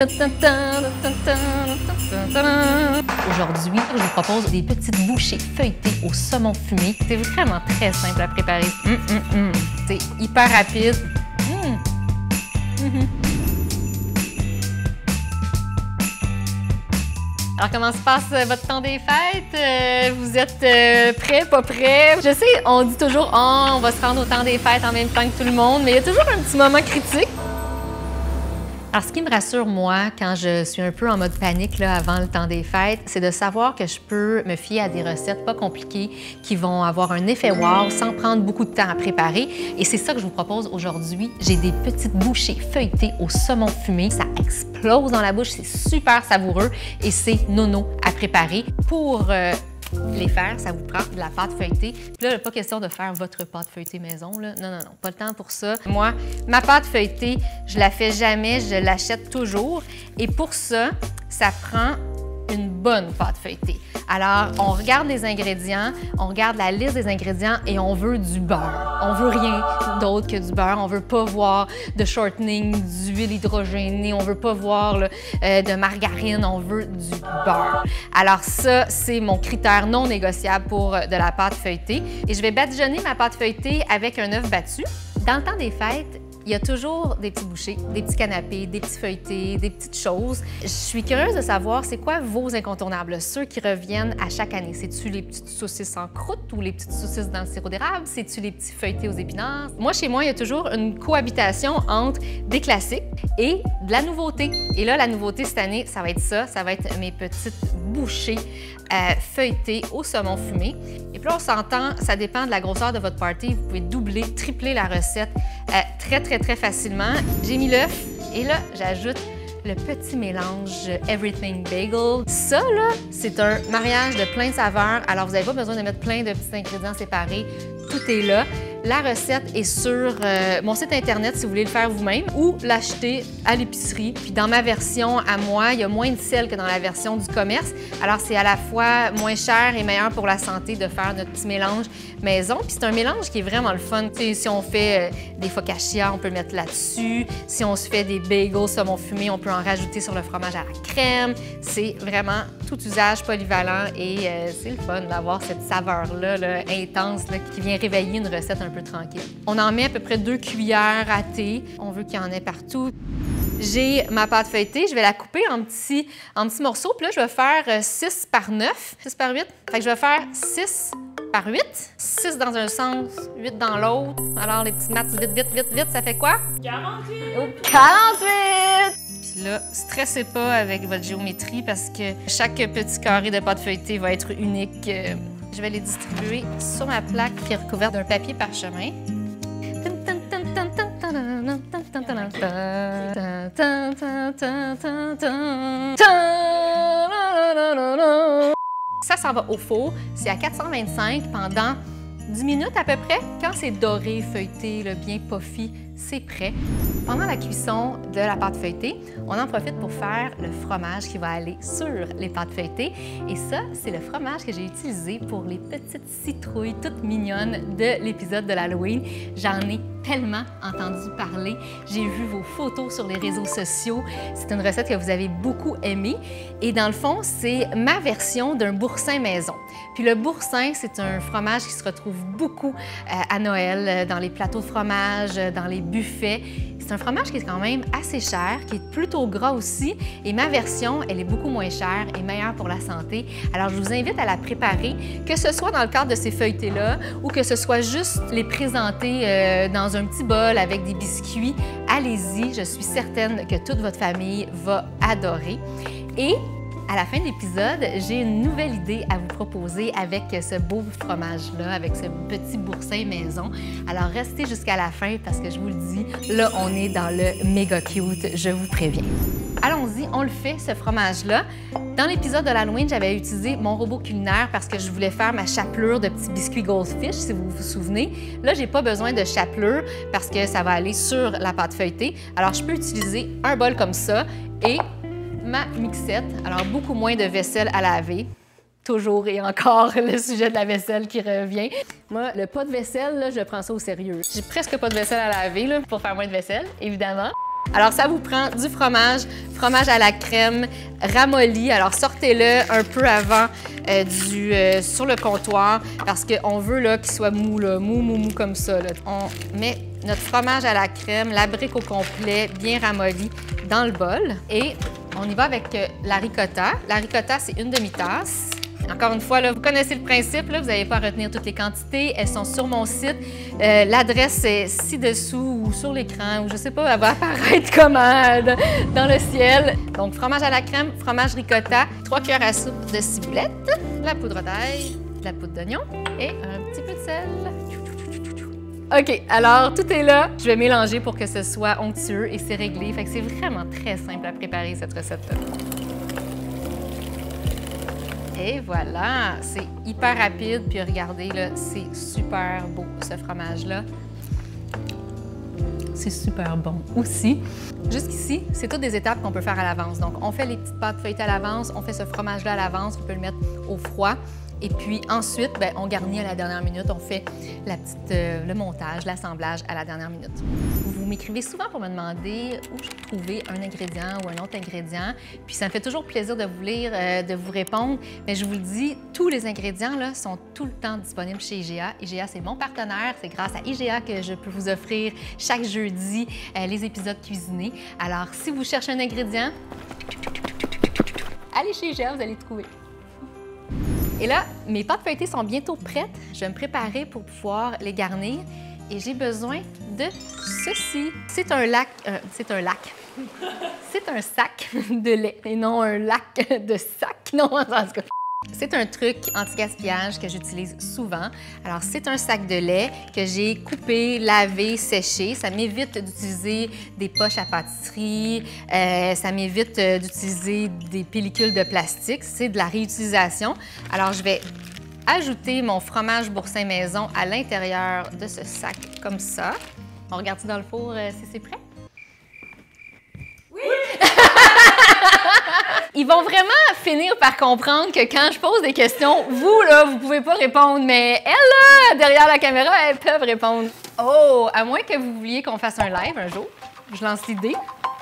Aujourd'hui, je vous propose des petites bouchées feuilletées au saumon fumé. C'est vraiment très simple à préparer. C'est hyper rapide. Alors, comment se passe votre temps des fêtes? Vous êtes prêts, pas prêts? Je sais, on dit toujours, oh, on va se rendre au temps des fêtes en même temps que tout le monde, mais il y a toujours un petit moment critique. Alors, ce qui me rassure, moi, quand je suis un peu en mode panique là, avant le temps des fêtes, c'est de savoir que je peux me fier à des recettes pas compliquées qui vont avoir un effet wow sans prendre beaucoup de temps à préparer. Et c'est ça que je vous propose aujourd'hui. J'ai des petites bouchées feuilletées au saumon fumé. Ça explose dans la bouche, c'est super savoureux et c'est nono à préparer. Pour les faire, ça vous prend de la pâte feuilletée. Puis là, il n'est pas question de faire votre pâte feuilletée maison, là. Non, non, non, pas le temps pour ça. Moi, ma pâte feuilletée, je la fais jamais, je l'achète toujours. Et pour ça, ça prend une bonne pâte feuilletée. Alors, on regarde les ingrédients, on regarde la liste des ingrédients et on veut du beurre. On veut rien d'autre que du beurre. On veut pas voir de shortening, d'huile hydrogénée, on veut pas voir là, de margarine, on veut du beurre. Alors ça, c'est mon critère non négociable pour de la pâte feuilletée. Et je vais badigeonner ma pâte feuilletée avec un œuf battu. Dans le temps des fêtes, il y a toujours des petits bouchées, des petits canapés, des petits feuilletés, des petites choses. Je suis curieuse de savoir, c'est quoi vos incontournables, ceux qui reviennent à chaque année? C'est-tu les petites saucisses en croûte ou les petites saucisses dans le sirop d'érable? C'est-tu les petits feuilletés aux épinards? Moi, chez moi, il y a toujours une cohabitation entre des classiques et de la nouveauté. Et là, la nouveauté cette année, ça va être ça. Ça va être mes petites bouchées feuilletées au saumon fumé. Et puis là, on s'entend, ça dépend de la grosseur de votre party. Vous pouvez doubler, tripler la recette très facilement. J'ai mis l'œuf et là, j'ajoute le petit mélange Everything Bagel. Ça, là, c'est un mariage de plein de saveurs. Alors, vous n'avez pas besoin de mettre plein de petits ingrédients séparés. Tout est là. La recette est sur mon site Internet si vous voulez le faire vous-même ou l'acheter à l'épicerie. Puis dans ma version à moi, il y a moins de sel que dans la version du commerce. Alors, c'est à la fois moins cher et meilleur pour la santé de faire notre petit mélange maison. Puis c'est un mélange qui est vraiment le fun. T'sais, si on fait des focaccia, on peut mettre là-dessus. Si on se fait des bagels saumon fumé, on peut en rajouter sur le fromage à la crème. C'est vraiment tout usage polyvalent et c'est le fun d'avoir cette saveur-là là, intense là, qui vient réveiller une recette un peu tranquille. On en met à peu près 2 cuillères à thé. On veut qu'il y en ait partout. J'ai ma pâte feuilletée, je vais la couper en petits morceaux. Puis là, je vais faire 6 par 9, 6 par 8. Fait que je vais faire 6 par 8, 6 dans un sens, 8 dans l'autre. Alors, les petites maths, vite, ça fait quoi? 48! Oh, 48! Puis là, stressez pas avec votre géométrie parce que chaque petit carré de pâte feuilletée va être unique. Je vais les distribuer sur ma plaque qui est recouverte d'un papier parchemin. Ça s'en va au four. C'est à 425 pendant 10 minutes à peu près. Quand c'est doré, feuilleté, le bien puffy, c'est prêt. Pendant la cuisson de la pâte feuilletée, on en profite pour faire le fromage qui va aller sur les pâtes feuilletées. Et ça, c'est le fromage que j'ai utilisé pour les petites citrouilles toutes mignonnes de l'épisode de l'Halloween. J'en ai tellement entendu parler. J'ai vu vos photos sur les réseaux sociaux. C'est une recette que vous avez beaucoup aimée. Et dans le fond, c'est ma version d'un boursin maison. Puis le boursin, c'est un fromage qui se retrouve beaucoup à Noël, dans les plateaux de fromage, dans les buffets. C'est un fromage qui est quand même assez cher, qui est plutôt gras aussi. Et ma version, elle est beaucoup moins chère et meilleure pour la santé. Alors, je vous invite à la préparer, que ce soit dans le cadre de ces feuilletés-là ou que ce soit juste les présenter dans un petit bol avec des biscuits. Allez-y, je suis certaine que toute votre famille va adorer. Et à la fin de l'épisode, j'ai une nouvelle idée à vous proposer avec ce beau fromage-là, avec ce petit boursin maison. Alors, restez jusqu'à la fin parce que je vous le dis, là, on est dans le méga cute, je vous préviens. Allons-y, on le fait, ce fromage-là. Dans l'épisode de l'Halloween, j'avais utilisé mon robot culinaire parce que je voulais faire ma chapelure de petits biscuits Goldfish, si vous vous souvenez. Là, j'ai pas besoin de chapelure parce que ça va aller sur la pâte feuilletée. Alors, je peux utiliser un bol comme ça et ma mixette, alors beaucoup moins de vaisselle à laver. Toujours et encore le sujet de la vaisselle qui revient. Moi, le pas de vaisselle, là, je prends ça au sérieux. J'ai presque pas de vaisselle à laver là, pour faire moins de vaisselle, évidemment. Alors, ça vous prend du fromage à la crème, ramolli. Alors, sortez-le un peu avant sur le comptoir parce qu'on veut qu'il soit mou, mou comme ça. Là. On met notre fromage à la crème, la brique au complet, bien ramolli dans le bol. Et on y va avec la ricotta. La ricotta, c'est une demi-tasse. Encore une fois, là, vous connaissez le principe, là, vous n'avez pas à retenir toutes les quantités. Elles sont sur mon site. L'adresse est ci-dessous ou sur l'écran, ou je ne sais pas, elle va apparaître comment dans le ciel. Donc, fromage à la crème, fromage ricotta, 3 cuillères à soupe de ciboulette, la poudre d'ail, la poudre d'oignon et un petit peu de sel. OK, alors tout est là. Je vais mélanger pour que ce soit onctueux et c'est réglé. Fait que c'est vraiment très simple à préparer cette recette-là. Et voilà, c'est hyper rapide. Puis regardez, là, c'est super beau, ce fromage-là. C'est super bon aussi. Jusqu'ici, c'est toutes des étapes qu'on peut faire à l'avance. Donc, on fait les petites pâtes feuilletées à l'avance, on fait ce fromage-là à l'avance, on peut le mettre au froid. Et puis ensuite, bien, on garnit à la dernière minute, on fait le montage, l'assemblage à la dernière minute. Vous m'écrivez souvent pour me demander où je peux trouver un ingrédient ou un autre ingrédient. Puis ça me fait toujours plaisir de vous lire, de vous répondre. Mais je vous le dis, tous les ingrédients là, sont tout le temps disponibles chez IGA. IGA, c'est mon partenaire. C'est grâce à IGA que je peux vous offrir chaque jeudi les épisodes cuisinés. Alors, si vous cherchez un ingrédient, allez chez IGA, vous allez le trouver. Et là, mes pâtes feuilletées sont bientôt prêtes. Je vais me préparer pour pouvoir les garnir. Et j'ai besoin de ceci. C'est un sac de lait et non un lac de sac. Non, en tout cas. C'est un truc anti-gaspillage que j'utilise souvent. Alors, c'est un sac de lait que j'ai coupé, lavé, séché. Ça m'évite d'utiliser des poches à pâtisserie. Ça m'évite d'utiliser des pellicules de plastique. C'est de la réutilisation. Alors, je vais ajouter mon fromage boursin maison à l'intérieur de ce sac comme ça. On regarde dans le four si c'est prêt? Oui! Ils vont vraiment finir par comprendre que quand je pose des questions, vous, là, vous pouvez pas répondre, mais elles, là, derrière la caméra, elles peuvent répondre. Oh, à moins que vous vouliez qu'on fasse un live un jour. Je lance l'idée.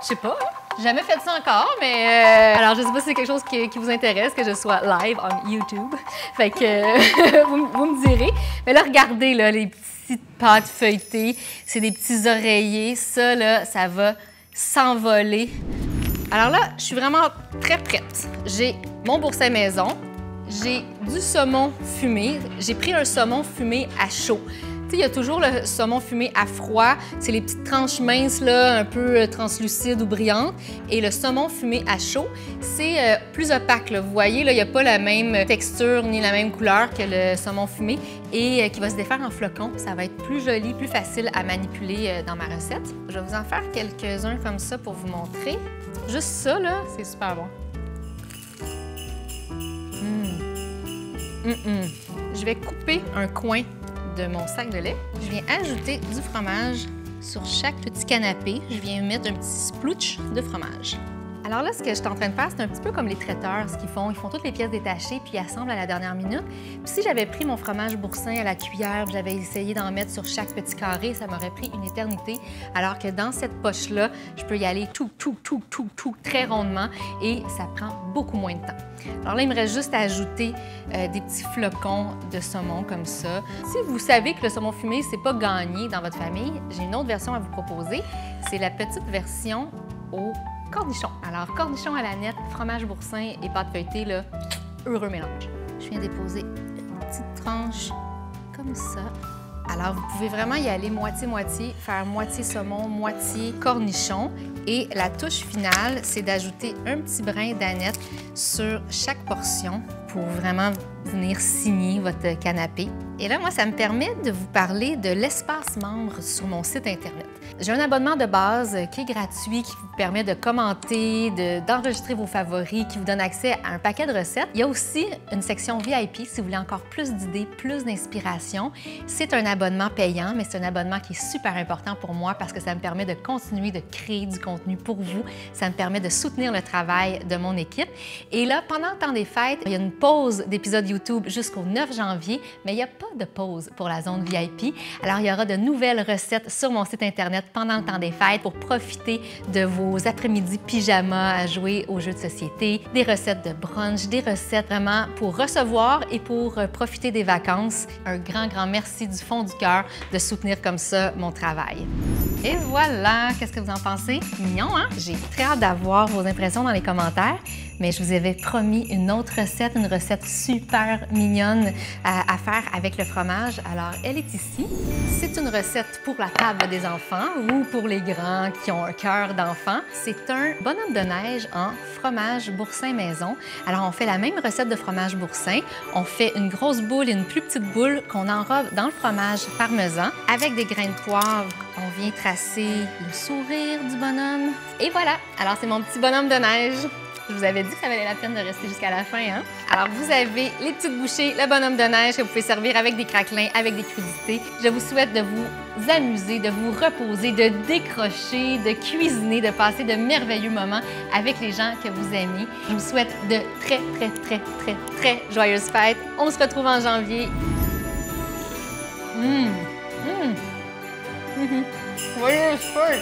Je sais pas, j'ai jamais fait ça encore, mais... Alors, je sais pas si c'est quelque chose qui vous intéresse, que je sois live on YouTube. Fait que vous me direz. Mais là, regardez, là, les petites pâtes feuilletées. C'est des petits oreillers. Ça, là, ça va s'envoler. Alors là, je suis vraiment très prête. J'ai mon boursin maison, j'ai du saumon fumé. J'ai pris un saumon fumé à chaud. Tu sais, il y a toujours le saumon fumé à froid. C'est les petites tranches minces, là, un peu translucides ou brillantes. Et le saumon fumé à chaud, c'est plus opaque. Là. Vous voyez, là, il n'y a pas la même texture ni la même couleur que le saumon fumé et qui va se défaire en flocons. Ça va être plus joli, plus facile à manipuler dans ma recette. Je vais vous en faire quelques-uns comme ça pour vous montrer. Juste ça, là, c'est super bon. Je vais couper un coin de mon sac de lait. Je viens ajouter du fromage sur chaque petit canapé. Je viens mettre un petit splooch de fromage. Alors là, ce que je suis en train de faire, c'est un petit peu comme les traiteurs, ce qu'ils font. Ils font toutes les pièces détachées puis ils assemblent à la dernière minute. Puis si j'avais pris mon fromage boursin à la cuillère, j'avais essayé d'en mettre sur chaque petit carré, ça m'aurait pris une éternité. Alors que dans cette poche-là, je peux y aller tout, très rondement et ça prend beaucoup moins de temps. Alors là, il me reste juste à ajouter des petits flocons de saumon comme ça. Si vous savez que le saumon fumé, c'est pas gagné dans votre famille, j'ai une autre version à vous proposer. C'est la petite version au cornichon. Alors, cornichon à la nette, fromage boursin et pâte feuilletée, là, heureux mélange. Je viens déposer une petite tranche comme ça. Alors, vous pouvez vraiment y aller moitié-moitié, faire moitié saumon, moitié cornichon. Et la touche finale, c'est d'ajouter un petit brin d'aneth sur chaque portion pour vraiment venir signer votre canapé. Et là, moi, ça me permet de vous parler de l'espace membre sur mon site Internet. J'ai un abonnement de base qui est gratuit, qui vous permet de commenter, d'enregistrer vos favoris, qui vous donne accès à un paquet de recettes. Il y a aussi une section VIP si vous voulez encore plus d'idées, plus d'inspiration. C'est un abonnement payant, mais c'est un abonnement qui est super important pour moi parce que ça me permet de continuer de créer du contenu pour vous. Ça me permet de soutenir le travail de mon équipe. Et là, pendant le temps des fêtes, il y a une pause d'épisodes YouTube jusqu'au 9 janvier, mais il n'y a pas de pause pour la zone VIP. Alors, il y aura de nouvelles recettes sur mon site Internet pendant le temps des fêtes pour profiter de vos après-midi pyjama à jouer aux jeux de société, des recettes de brunch, des recettes vraiment pour recevoir et pour profiter des vacances. Un grand merci du fond du cœur de soutenir comme ça mon travail. Et voilà, qu'est-ce que vous en pensez? Mignon, hein? J'ai très hâte d'avoir vos impressions dans les commentaires, mais je vous avais promis une autre recette, une recette super mignonne à faire avec le fromage. Alors, elle est ici. C'est une recette pour la table des enfants ou pour les grands qui ont un cœur d'enfant. C'est un bonhomme de neige en fromage boursin maison. Alors, on fait la même recette de fromage boursin. On fait une grosse boule et une plus petite boule qu'on enrobe dans le fromage parmesan avec des grains de poivre. On vient tracer le sourire du bonhomme. Et voilà! Alors, c'est mon petit bonhomme de neige. Je vous avais dit que ça valait la peine de rester jusqu'à la fin, hein? Alors, vous avez les petites bouchées, le bonhomme de neige que vous pouvez servir avec des craquelins, avec des crudités. Je vous souhaite de vous amuser, de vous reposer, de décrocher, de cuisiner, de passer de merveilleux moments avec les gens que vous aimez. Je vous souhaite de très joyeuses fêtes. On se retrouve en janvier. Joyeuses fêtes!